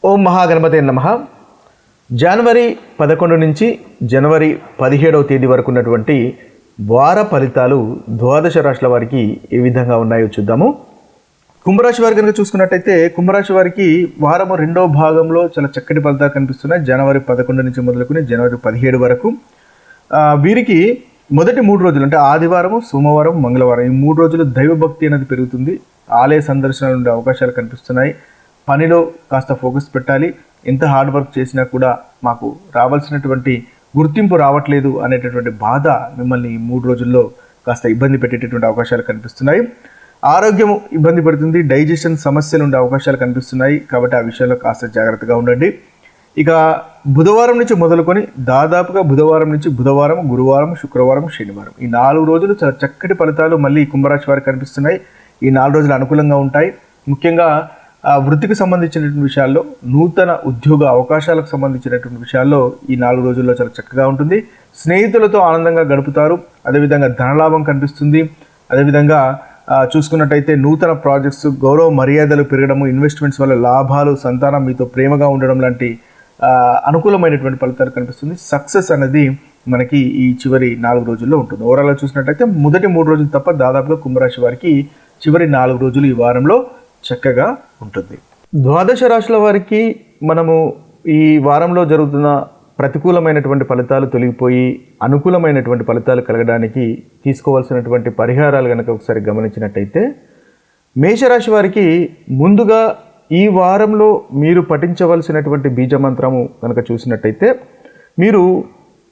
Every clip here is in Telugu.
ఓం మహాగణపతే నమః. జనవరి 11 నుంచి జనవరి 17వ తేదీ వరకు ఉన్నటువంటి వార ఫలితాలు ద్వాదశ రాశుల వారికి ఏ విధంగా ఉన్నాయో చూద్దాము. కుంభరాశి వారి కనుక చూసుకున్నట్టయితే కుంభరాశి వారికి వారము రెండవ భాగంలో చాలా చక్కటి ఫలితాలు కనిపిస్తున్నాయి. జనవరి 11 నుంచి మొదలుకొని జనవరి 17 వరకు వీరికి మొదటి 3 రోజులు అంటే ఆదివారం, సోమవారం, మంగళవారం ఈ 3 రోజులు దైవభక్తి అనేది పెరుగుతుంది. ఆలయ సందర్శనలు ఉండే అవకాశాలు కనిపిస్తున్నాయి. పనిలో కాస్త ఫోకస్ పెట్టాలి. ఎంత హార్డ్ వర్క్ చేసినా కూడా మాకు రావాల్సినటువంటి గుర్తింపు రావట్లేదు అనేటటువంటి బాధ మిమ్మల్ని ఈ 3 రోజుల్లో కాస్త ఇబ్బంది పెట్టేటటువంటి అవకాశాలు కనిపిస్తున్నాయి. ఆరోగ్యం ఇబ్బంది పడుతుంది. డైజెషన్ సమస్యలు ఉండే అవకాశాలు కనిపిస్తున్నాయి. కాబట్టి ఆ విషయాల్లో కాస్త జాగ్రత్తగా ఉండండి. ఇక బుధవారం నుంచి మొదలుకొని దాదాపుగా బుధవారం నుంచి బుధవారం, గురువారం, శుక్రవారం, శనివారం ఈ 4 రోజులు చాలా చక్కటి ఫలితాలు మళ్ళీ కుంభరాశి వారికి కనిపిస్తున్నాయి. ఈ 4 రోజులు అనుకూలంగా ఉంటాయి. ముఖ్యంగా వృత్తికి సంబంధించినటువంటి విషయాల్లో, నూతన ఉద్యోగ అవకాశాలకు సంబంధించినటువంటి విషయాల్లో ఈ 4 రోజుల్లో చాలా చక్కగా ఉంటుంది. స్నేహితులతో ఆనందంగా గడుపుతారు. అదేవిధంగా ధనలాభం కనిపిస్తుంది. అదేవిధంగా చూసుకున్నట్టయితే నూతన ప్రాజెక్ట్స్, గౌరవ మర్యాదలు పెరగడము, ఇన్వెస్ట్మెంట్స్ వల్ల లాభాలు, సంతానం మీతో ప్రేమగా ఉండడం లాంటి అనుకూలమైనటువంటి ఫలితాలు కనిపిస్తుంది. సక్సెస్ అనేది మనకి ఈ చివరి 4 రోజుల్లో ఉంటుంది. ఓవరాల్గా చూసినట్టయితే మొదటి 3 రోజులు తప్ప దాదాపుగా కుంభరాశి వారికి చివరి 4 రోజులు ఈ వారంలో చక్కగా ఉంటుంది. ద్వాదశ రాశుల వారికి మనము ఈ వారంలో జరుగుతున్న ప్రతికూలమైనటువంటి ఫలితాలు తొలగిపోయి అనుకూలమైనటువంటి ఫలితాలు కలగడానికి తీసుకోవాల్సినటువంటి పరిహారాలు కనుక ఒకసారి గమనించినట్టయితే, మేషరాశి వారికి ముందుగా ఈ వారంలో మీరు పఠించవలసినటువంటి బీజమంత్రము కనుక చూసినట్టయితే, మీరు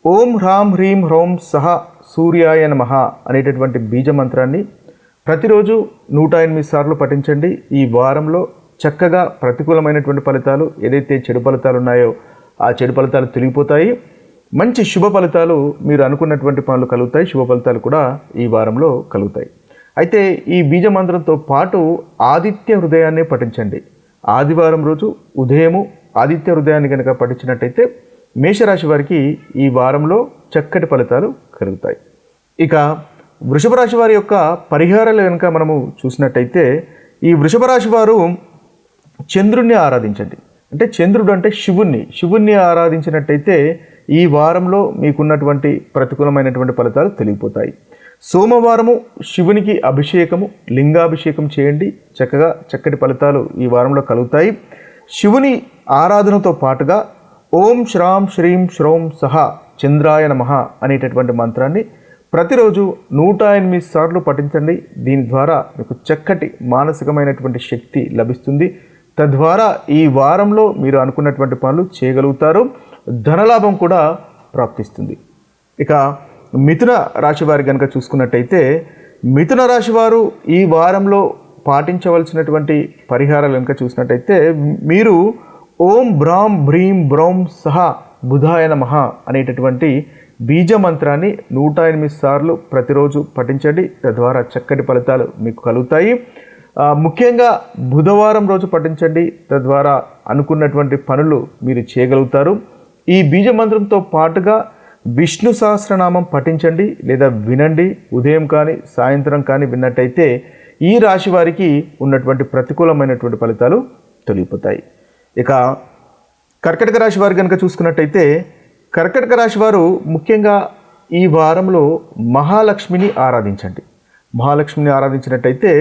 ఓం హ్రాం హ్రీం హ్రౌం సహ సూర్యాయ నమః అనేటటువంటి బీజమంత్రాన్ని ప్రతిరోజు 108 సార్లు పఠించండి. ఈ వారంలో చక్కగా ప్రతికూలమైనటువంటి ఫలితాలు, ఏదైతే చెడు ఫలితాలు ఉన్నాయో ఆ చెడు ఫలితాలు తొలగిపోతాయి. మంచి శుభ ఫలితాలు, మీరు అనుకున్నటువంటి పనులు కలుగుతాయి. శుభ ఫలితాలు కూడా ఈ వారంలో కలుగుతాయి. అయితే ఈ బీజమంత్రంతో పాటు ఆదిత్య హృదయాన్ని పఠించండి. ఆదివారం రోజు ఉదయము ఆదిత్య హృదయాన్ని కనుక పఠించినట్టయితే మేషరాశి వారికి ఈ వారంలో చక్కటి ఫలితాలు కలుగుతాయి. ఇక వృషభ రాశి వారి యొక్క పరిహారాలు కనుక మనము చూసినట్టయితే, ఈ వృషభ రాశి వారు చంద్రుణ్ణి ఆరాధించండి. అంటే చంద్రుడు అంటే శివుణ్ణి ఆరాధించినట్టయితే ఈ వారంలో మీకున్నటువంటి ప్రతికూలమైనటువంటి ఫలితాలు తొలగిపోతాయి. సోమవారము శివునికి అభిషేకము, లింగాభిషేకం చేయండి. చక్కటి ఫలితాలు ఈ వారంలో కలుగుతాయి. శివుని ఆరాధనతో పాటుగా ఓం శ్రాం శ్రీం శ్రౌం సహ చంద్రాయ నమః అనేటటువంటి మంత్రాన్ని ప్రతిరోజు 108 సార్లు పఠించండి. దీని ద్వారా మీకు చక్కటి మానసికమైనటువంటి శక్తి లభిస్తుంది. తద్వారా ఈ వారంలో మీరు అనుకున్నటువంటి పనులు చేయగలుగుతారు. ధనలాభం కూడా ప్రాప్తిస్తుంది. ఇక మిథున రాశి వారి కనుక చూసుకున్నట్టయితే, మిథున రాశి వారు ఈ వారంలో పాటించవలసినటువంటి పరిహారాలు కనుక చూసినట్టయితే, మీరు ఓం బ్రాం భ్రీం బ్రౌం సహ బుధాయ నమః అనేటటువంటి బీజమంత్రాన్ని 108 సార్లు ప్రతిరోజు పఠించండి. తద్వారా చక్కటి ఫలితాలు మీకు కలుగుతాయి. ముఖ్యంగా బుధవారం రోజు పఠించండి. తద్వారా అనుకున్నటువంటి పనులు మీరు చేయగలుగుతారు. ఈ బీజమంత్రంతో పాటుగా విష్ణు సహస్రనామం పఠించండి లేదా వినండి. ఉదయం కానీ సాయంత్రం కానీ విన్నట్టయితే ఈ రాశి వారికి ఉన్నటువంటి ప్రతికూలమైనటువంటి ఫలితాలు తొలగిపోతాయి. ఇక కర్కాటక రాశి వారి కనుక చూసుకున్నట్టయితే, కర్కాటక రాశి వారు ముఖ్యంగా ఈ వారంలో మహాలక్ష్మిని ఆరాధించండి. మహాలక్ష్మిని ఆరాధించినట్టయితే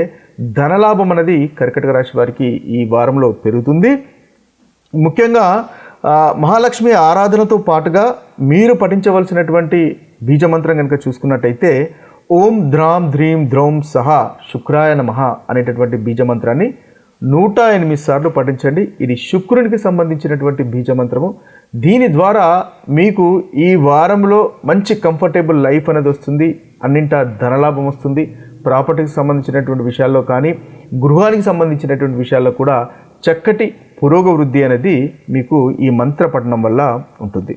ధనలాభం అనేది కర్కాటక రాశి వారికి ఈ వారంలో పెరుగుతుంది. ముఖ్యంగా మహాలక్ష్మి ఆరాధనతో పాటుగా మీరు పఠించవలసినటువంటి బీజమంత్రం కనుక చూసుకున్నట్టయితే, ఓం ద్రాం ధ్రీం ద్రౌం సహ శుక్రాయ నమః అనేటటువంటి బీజమంత్రాన్ని 108 సార్లు పఠించండి. ఇది శుక్రునికి సంబంధించినటువంటి బీజమంత్రము. దీని ద్వారా మీకు ఈ వారంలో మంచి కంఫర్టబుల్ లైఫ్ అనేది వస్తుంది. అన్నింటా ధనలాభం వస్తుంది. ప్రాపర్టీకి సంబంధించినటువంటి విషయాల్లో కానీ, గృహానికి సంబంధించినటువంటి విషయాల్లో కూడా చక్కటి పురోగవృద్ధి అనేది మీకు ఈ మంత్ర పఠనం వల్ల ఉంటుంది.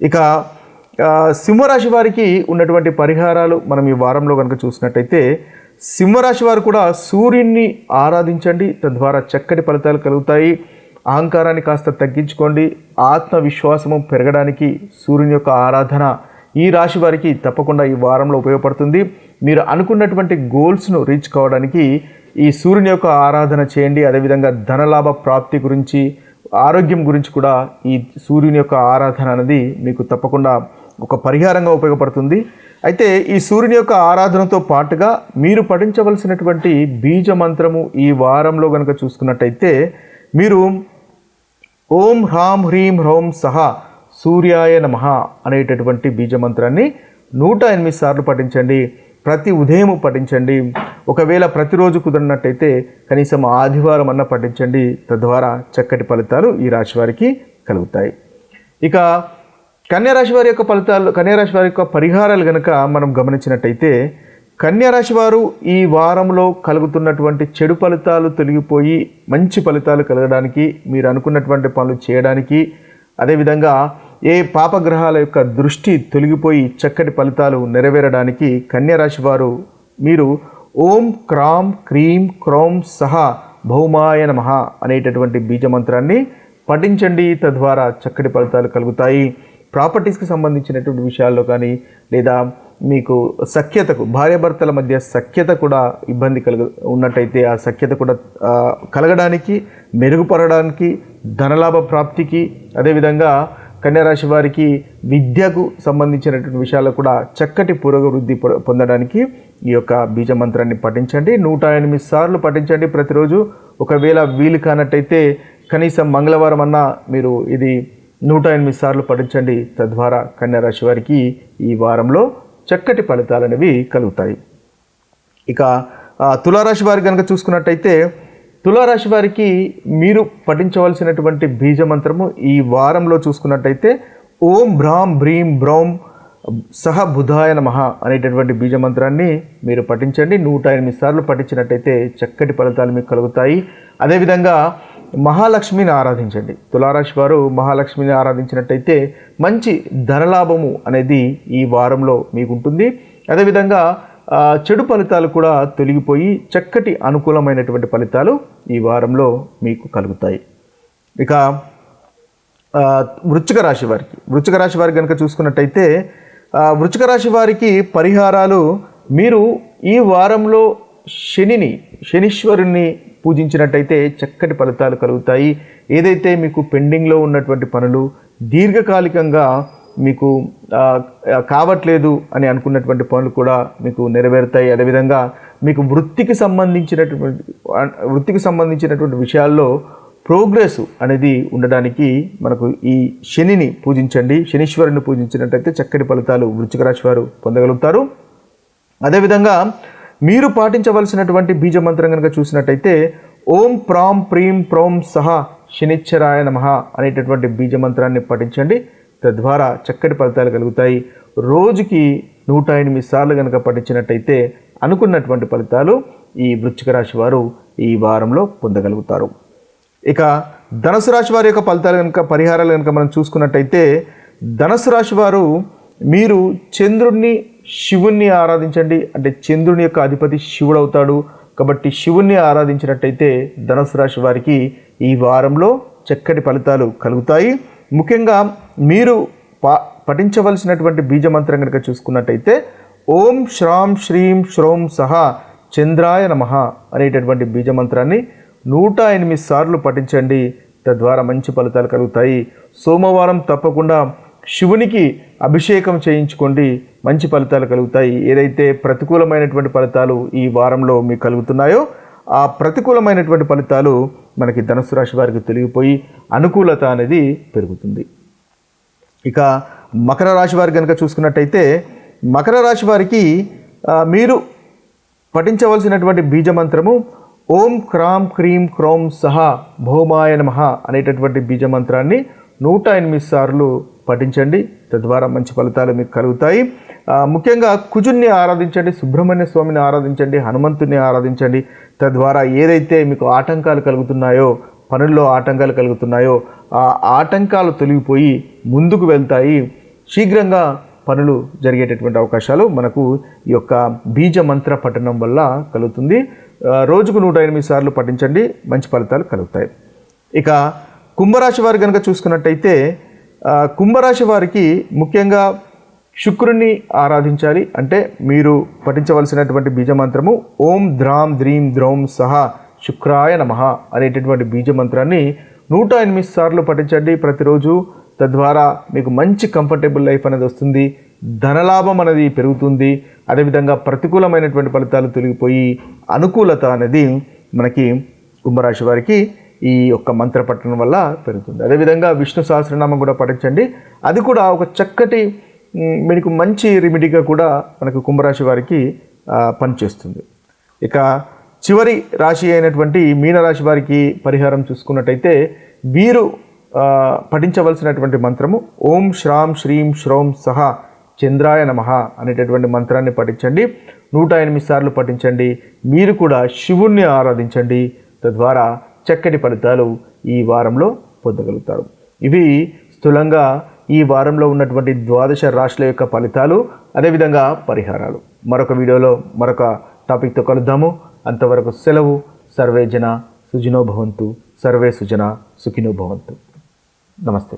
ఇక సింహరాశి వారికి ఉన్నటువంటి పరిహారాలు మనం ఈ వారంలో కనుక చూసినట్టయితే, సింహరాశి వారు కూడా సూర్యుడిని ఆరాధించండి. తద్వారా చక్కటి ఫలితాలు కలుగుతాయి. అహంకారాన్ని కాస్త తగ్గించుకోండి. ఆత్మవిశ్వాసము పెరగడానికి సూర్యుని యొక్క ఆరాధన ఈ రాశి వారికి తప్పకుండా ఈ వారంలో ఉపయోగపడుతుంది. మీరు అనుకున్నటువంటి గోల్స్ను రీచ్ కావడానికి ఈ సూర్యుని యొక్క ఆరాధన చేయండి. అదేవిధంగా ధనలాభ ప్రాప్తి గురించి ఆరోగ్యం గురించి కూడా ఈ సూర్యుని యొక్క ఆరాధన అనేది మీకు తప్పకుండా ఒక పరిహారంగా ఉపయోగపడుతుంది. అయితే ఈ సూర్యుని యొక్క ఆరాధనతో పాటుగా మీరు పఠించవలసినటువంటి బీజ మంత్రము ఈ వారంలో కనుక చూసుకున్నట్టయితే మీరు ఓం హ్రాం హ్రీం హ్రౌం సహ సూర్యాయ నమః అనేటటువంటి బీజ మంత్రాన్ని 108 సార్లు పఠించండి. ప్రతి ఉదయం పఠించండి. ఒకవేళ ప్రతిరోజు కుదిరినట్టయితే కనీసం ఆదివారం అన్న పఠించండి. తద్వారా చక్కటి ఫలితాలు ఈ రాశి వారికి కలుగుతాయి. ఇక కన్యారాశి వారి యొక్క ఫలితాలు, కన్యారాశి వారి యొక్క పరిహారాలు కనుక మనం గమనించినట్టయితే కన్యారాశి వారు ఈ వారంలో కలుగుతున్నటువంటి చెడు ఫలితాలు తొలగిపోయి మంచి ఫలితాలు కలగడానికి, మీరు అనుకున్నటువంటి పనులు చేయడానికి, అదేవిధంగా ఏ పాపగ్రహాల యొక్క దృష్టి తొలగిపోయి చక్కటి ఫలితాలు నెరవేరడానికి కన్యారాశి వారు మీరు ఓం క్రాం క్రీం క్రౌం సహ భౌమాయ నమః అనేటటువంటి బీజమంత్రాన్ని పఠించండి. తద్వారా చక్కటి ఫలితాలు కలుగుతాయి. ప్రాపర్టీస్కి సంబంధించినటువంటి విషయాల్లో కానీ, లేదా మీకు సఖ్యతకు, భార్యాభర్తల మధ్య సఖ్యత కూడా ఇబ్బంది ఉన్నట్టయితే ఆ సఖ్యత కూడా కలగడానికి, మెరుగుపడడానికి, ధనలాభ ప్రాప్తికి, అదేవిధంగా కన్యారాశి వారికి విద్యకు సంబంధించినటువంటి విషయాల్లో కూడా చక్కటి పురోగవృద్ధి పొందడానికి ఈ యొక్క బీజ మంత్రాన్ని పఠించండి. 108 సార్లు పఠించండి ప్రతిరోజు. ఒకవేళ వీలు కానట్టయితే కనీసం మంగళవారం అన్నా మీరు ఇది 108 సార్లు పఠించండి. తద్వారా కన్యారాశి వారికి ఈ వారంలో చక్కటి ఫలితాలు అనేవి కలుగుతాయి. ఇక తులారాశి వారికి కనుక చూసుకున్నట్టయితే తులారాశి వారికి మీరు పఠించవలసినటువంటి బీజ మంత్రము ఈ వారంలో చూసుకున్నట్టయితే ఓం భ్రాం భ్రీం బ్రౌం సహ బుధాయ నమః అనేటటువంటి బీజ మంత్రాన్ని మీరు పఠించండి. 108 సార్లు పఠించినట్టయితే చక్కటి ఫలితాలు మీకు కలుగుతాయి. అదేవిధంగా మహాలక్ష్మిని ఆరాధించండి. తులారాశి వారు మహాలక్ష్మిని ఆరాధించినట్టయితే మంచి ధనలాభము అనేది ఈ వారంలో మీకు ఉంటుంది. అదేవిధంగా చెడు ఫలితాలు కూడా తొలగిపోయి చక్కటి అనుకూలమైనటువంటి ఫలితాలు ఈ వారంలో మీకు కలుగుతాయి. ఇక వృశ్చిక రాశి వారికి కనుక చూసుకున్నట్టయితే వృశ్చిక రాశి వారికి పరిహారాలు, మీరు ఈ వారంలో శనీశ్వరుణ్ణి పూజించినట్టయితే చక్కటి ఫలితాలు కలుగుతాయి. ఏదైతే మీకు పెండింగ్లో ఉన్నటువంటి పనులు దీర్ఘకాలికంగా మీకు కావట్లేదు అని అనుకున్నటువంటి పనులు కూడా మీకు నెరవేరుతాయి. అదేవిధంగా మీకు వృత్తికి సంబంధించినటువంటి విషయాల్లో ప్రోగ్రెస్ అనేది ఉండడానికి మనకు ఈ శనిని పూజించండి. శనీశ్వరుని పూజించినట్టయితే చక్కటి ఫలితాలు వృశ్చిక రాశి వారు పొందగలుగుతారు. అదేవిధంగా మీరు పాటించవలసినటువంటి బీజ మంత్రం కనుక చూసినట్టయితే ఓం ప్రాం ప్రీం ప్రౌం సహ శనిశ్చరాయ నమః అనేటటువంటి బీజ మంత్రాన్ని పఠించండి. తద్వారా చక్కటి ఫలితాలు కలుగుతాయి. రోజుకి 108 సార్లు కనుక పఠించినట్టయితే అనుకున్నటువంటి ఫలితాలు ఈ వృశ్చిక రాశి వారు ఈ వారంలో పొందగలుగుతారు. ఇక ధనుసు రాశి వారి యొక్క ఫలితాలు కనుక, పరిహారాలు కనుక మనం చూసుకున్నట్టయితే ధనుసు రాశి వారు మీరు చంద్రుడిని, శివుణ్ణి ఆరాధించండి. అంటే చంద్రుని యొక్క అధిపతి శివుడు అవుతాడు కాబట్టి శివుణ్ణి ఆరాధించినట్టయితే ధనుసు రాశి వారికి ఈ వారంలో చక్కటి ఫలితాలు కలుగుతాయి. ముఖ్యంగా మీరు పఠించవలసినటువంటి బీజమంత్రం కనుక చూసుకున్నట్టయితే ఓం శ్రాం శ్రీం శ్రౌం సహ చంద్రాయ నమః అనేటటువంటి బీజమంత్రాన్ని 108 సార్లు పఠించండి. తద్వారా మంచి ఫలితాలు కలుగుతాయి. సోమవారం తప్పకుండా శివునికి అభిషేకం చేయించుకోండి, మంచి ఫలితాలు కలుగుతాయి. ఏదైతే ప్రతికూలమైనటువంటి ఫలితాలు ఈ వారంలో మీకు కలుగుతున్నాయో ఆ ప్రతికూలమైనటువంటి ఫలితాలు మనకి ధనుసు రాశి వారికి తొలగిపోయి అనుకూలత అనేది పెరుగుతుంది. ఇక మకర రాశి వారికి కనుక చూసుకున్నట్టయితే మకర రాశి వారికి మీరు పఠించవలసినటువంటి బీజమంత్రము ఓం క్రాం క్రీం క్రౌం సహ భౌమాయ నమః అనేటటువంటి బీజమంత్రాన్ని 108 సార్లు పఠించండి. తద్వారా మంచి ఫలితాలు మీకు కలుగుతాయి. ముఖ్యంగా కుజుణ్ణి ఆరాధించండి, సుబ్రహ్మణ్య స్వామిని ఆరాధించండి, హనుమంతుని ఆరాధించండి. తద్వారా ఏదైతే మీకు ఆటంకాలు కలుగుతున్నాయో, పనుల్లో ఆటంకాలు కలుగుతున్నాయో ఆ ఆటంకాలు తొలగిపోయి ముందుకు వెళ్తాయి. శీఘ్రంగా పనులు జరిగేటటువంటి అవకాశాలు మనకు ఈ యొక్క బీజ మంత్ర పఠనం వల్ల కలుగుతుంది. రోజుకు 108 సార్లు పఠించండి, మంచి ఫలితాలు కలుగుతాయి. ఇక కుంభరాశి వారు కనుక చూసుకున్నట్టయితే కుంభరాశి వారికి ముఖ్యంగా శుక్రుణ్ణి ఆరాధించాలి. అంటే మీరు పఠించవలసినటువంటి బీజమంత్రము ఓం ద్రాం ద్రీం ద్రౌం సహ శుక్రాయ నమః అనేటటువంటి బీజమంత్రాన్ని 108 సార్లు పఠించండి ప్రతిరోజు. తద్వారా మీకు మంచి కంఫర్టబుల్ లైఫ్ అనేది వస్తుంది, ధనలాభం అనేది పెరుగుతుంది. అదేవిధంగా ప్రతికూలమైనటువంటి ఫలితాలు తొలగిపోయి అనుకూలత అనేది మనకి కుంభరాశి వారికి ఈ యొక్క మంత్ర పఠనం వల్ల పెరుగుతుంది. అదేవిధంగా విష్ణు సహస్రనామం కూడా పఠించండి. అది కూడా ఒక చక్కటి మీకు మంచి రెమెడీగా కూడా మనకు కుంభరాశి వారికి పనిచేస్తుంది. ఇక చివరి రాశి అయినటువంటి మీనరాశి వారికి పరిహారం చూసుకున్నట్టయితే వీరు పఠించవలసినటువంటి మంత్రము ఓం శ్రాం శ్రీం శ్రౌం సహ చంద్రాయ నమః అనేటటువంటి మంత్రాన్ని పఠించండి. 108 సార్లు పఠించండి. మీరు కూడా శివుణ్ణి ఆరాధించండి. తద్వారా చక్కటి ఫలితాలు ఈ వారంలో పొందగలుగుతారు. ఇవి స్థూలంగా ఈ వారంలో ఉన్నటువంటి 12 రాశుల యొక్క ఫలితాలు, అదేవిధంగా పరిహారాలు. మరొక వీడియోలో మరొక టాపిక్తో కలుద్దాము. అంతవరకు సెలవు. సర్వే జన సుఖినో భవంతు. సర్వే సుజన సుఖినో భవంతు. నమస్తే.